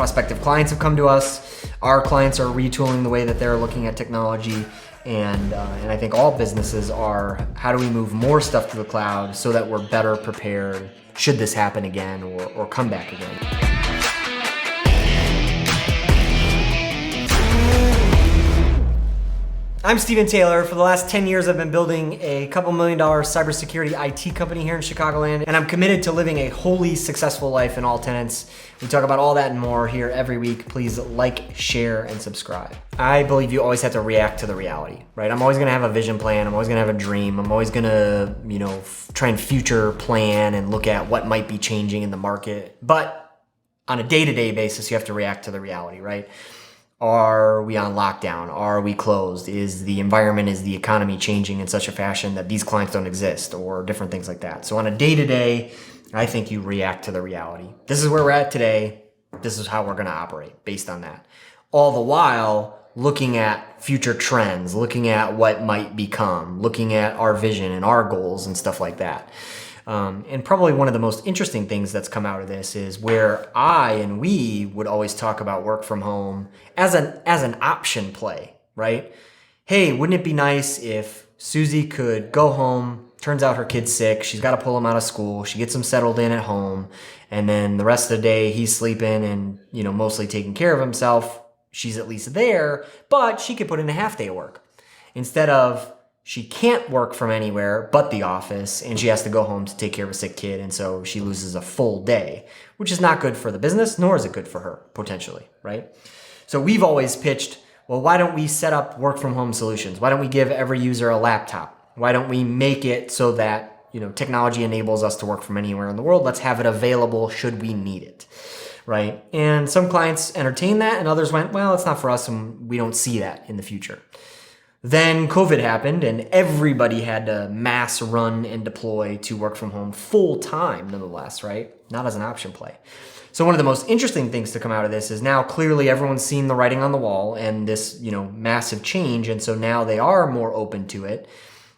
prospective clients have come to us. Our clients are retooling the way that they're looking at technology. And I think all businesses are, how do we move more stuff to the cloud so that we're better prepared should this happen again or come back again. I'm Steven Taylor. For the last 10 years, I've been building a couple $1 million cybersecurity IT company here in Chicagoland, and I'm committed to living a wholly successful life in all tenets. We talk about all that and more here every week. Please like, share, and subscribe. I believe you always have to react to the reality, right? I'm always gonna have a vision plan. I'm always gonna have a dream. I'm always gonna, try and future plan and look at what might be changing in the market. But on a day-to-day basis, you have to react to the reality, right? Are we on lockdown? Are we closed? Is the environment, is the economy changing in such a fashion that these clients don't exist, or different things like that? So on a day-to-day, I think you react to the reality. This is where we're at today. This is how we're gonna operate based on that. All the while looking at future trends, looking at what might become, looking at our vision and our goals and stuff like that. And probably one of the most interesting things that's come out of this is where I and we would always talk about work from home as an option play, right? Hey, wouldn't it be nice if Susie could go home, turns out her kid's sick, she's got to pull him out of school, she gets him settled in at home, and then the rest of the day he's sleeping and, mostly taking care of himself. She's at least there, but she could put in a half day of work instead of she can't work from anywhere but the office, and she has to go home to take care of a sick kid, and so she loses a full day, which is not good for the business, nor is it good for her, potentially, right? So we've always pitched, well, why don't we set up work from home solutions? Why don't we give every user a laptop? Why don't we make it so that, technology enables us to work from anywhere in the world? Let's have it available should we need it, right? And some clients entertained that, and others went, well, it's not for us, and we don't see that in the future. Then COVID happened and everybody had to mass run and deploy to work from home full time nonetheless, right? Not as an option play. So one of the most interesting things to come out of this is now clearly everyone's seen the writing on the wall and this, massive change. And so now they are more open to it,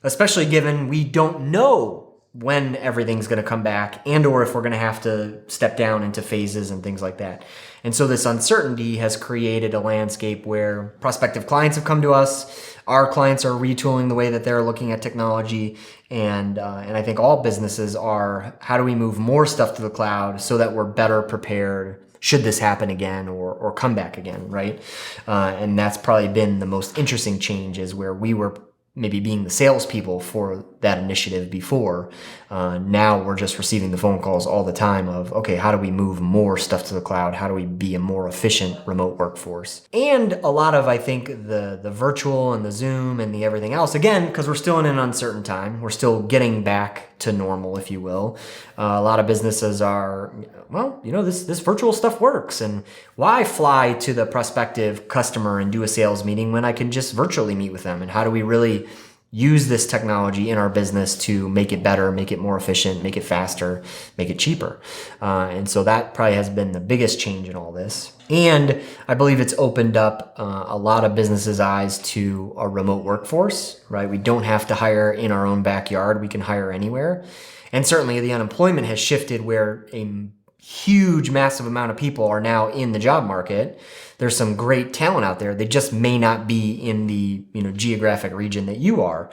especially given we don't know when everything's going to come back and or if we're going to have to step down into phases and things like that. And so this uncertainty has created a landscape where prospective clients have come to us. Our clients are retooling the way that they're looking at technology. And I think all businesses are, how do we move more stuff to the cloud so that we're better prepared should this happen again or come back again, right? And that's probably been the most interesting change, is where we were maybe being the salespeople for that initiative before. Now we're just receiving the phone calls all the time of, okay, how do we move more stuff to the cloud? How do we be a more efficient remote workforce? And a lot of, I think, the virtual and the Zoom and the everything else, again, because we're still in an uncertain time. We're still getting back to normal, if you will. A lot of businesses are, well, this virtual stuff works. And why fly to the prospective customer and do a sales meeting when I can just virtually meet with them? And how do we really use this technology in our business to make it better, make it more efficient, make it faster, make it cheaper? And so that probably has been the biggest change in all this. And I believe it's opened up a lot of businesses' eyes to a remote workforce, right? We don't have to hire in our own backyard. We can hire anywhere. And certainly the unemployment has shifted where a huge, massive amount of people are now in the job market. There's some great talent out there. They just may not be in the geographic region that you are.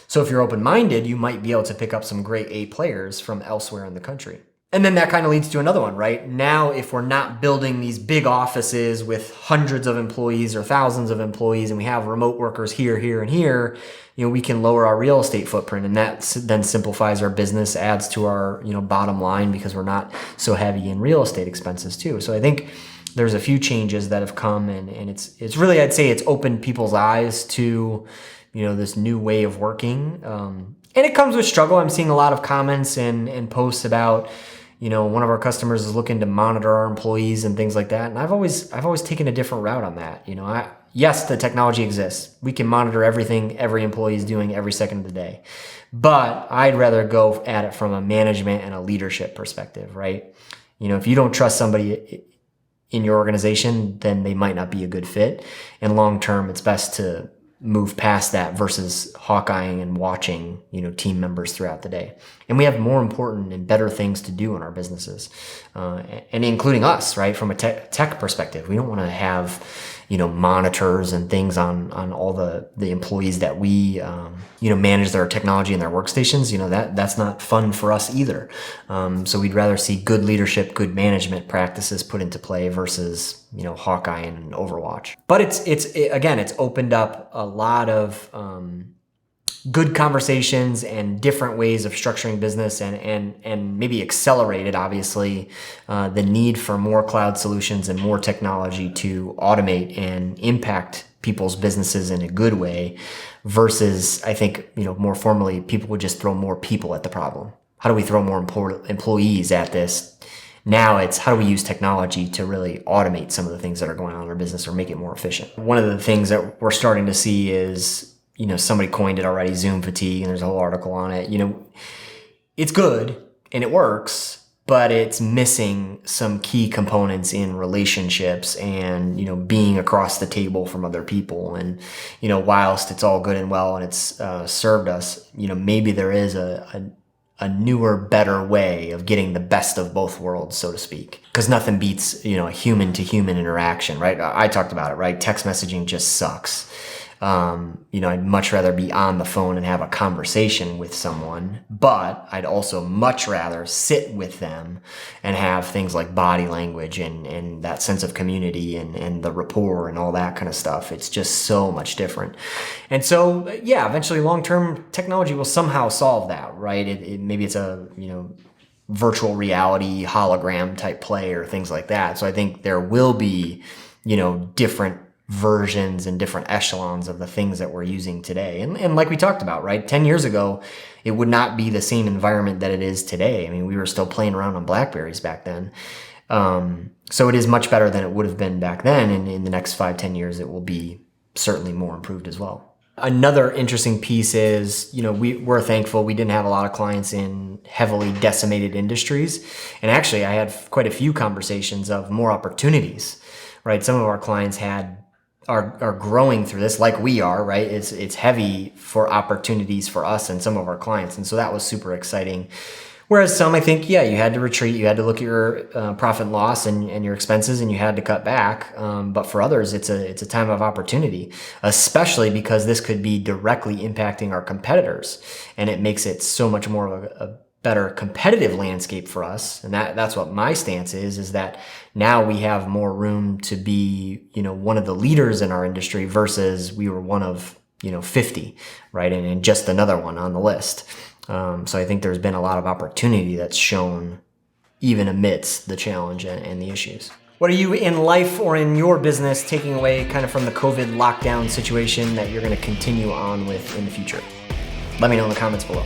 So if you're open-minded, you might be able to pick up some great A players from elsewhere in the country. And then that kind of leads to another one, right? Now, if we're not building these big offices with hundreds of employees or thousands of employees, and we have remote workers here, here, and here, we can lower our real estate footprint, and that then simplifies our business, adds to our, bottom line, because we're not so heavy in real estate expenses too. So I think there's a few changes that have come, and it's really, I'd say it's opened people's eyes to, this new way of working. And it comes with struggle. I'm seeing a lot of comments and posts about, one of our customers is looking to monitor our employees and things like that. And I've always taken a different route on that. Yes, the technology exists. We can monitor everything every employee is doing every second of the day. But I'd rather go at it from a management and a leadership perspective, right? If you don't trust somebody in your organization, then they might not be a good fit. And long term, it's best to move past that versus hawkeyeing and watching, team members throughout the day. And we have more important and better things to do in our businesses, and including us, right? From a tech perspective, we don't want to have, monitors and things on all the employees that we, manage their technology and their workstations. That's not fun for us either. So we'd rather see good leadership, good management practices put into play versus, Hawkeye and Overwatch. But it's opened up a lot of good conversations and different ways of structuring business, and maybe accelerated, obviously, the need for more cloud solutions and more technology to automate and impact people's businesses in a good way, versus, I think, more formally, people would just throw more people at the problem. How do we throw more employees at this? Now it's how do we use technology to really automate some of the things that are going on in our business or make it more efficient? One of the things that we're starting to see is, somebody coined it already, Zoom fatigue, and there's a whole article on it. It's good and it works, but it's missing some key components in relationships and, being across the table from other people. And, whilst it's all good and well and it's served us, maybe there is a newer, better way of getting the best of both worlds, so to speak. Because nothing beats, a human to human interaction, right? I talked about it, right? Text messaging just sucks. I'd much rather be on the phone and have a conversation with someone, but I'd also much rather sit with them and have things like body language and that sense of community and the rapport and all that kind of stuff. It's just so much different. And so, eventually long-term technology will somehow solve that, right? Maybe it's a, virtual reality hologram type play or things like that. So I think there will be, different versions and different echelons of the things that we're using today. And like we talked about, right? 10 years ago, it would not be the same environment that it is today. I mean, we were still playing around on BlackBerries back then. So it is much better than it would have been back then. And in the next 5-10 years, it will be certainly more improved as well. Another interesting piece is, we're thankful we didn't have a lot of clients in heavily decimated industries. And actually, I had quite a few conversations of more opportunities, right? Some of our clients are growing through this like we are, right? It's heavy for opportunities for us and some of our clients. And so that was super exciting. Whereas some, I think, you had to retreat, you had to look at your profit and loss and your expenses, and you had to cut back. But for others, it's a time of opportunity, especially because this could be directly impacting our competitors. And it makes it so much more of a better competitive landscape for us. And that's what my stance is that now we have more room to be, one of the leaders in our industry versus we were one of, 50, right? And just another one on the list. So I think there's been a lot of opportunity that's shown even amidst the challenge and the issues. What are you in life or in your business taking away kind of from the COVID lockdown situation that you're going to continue on with in the future? Let me know in the comments below.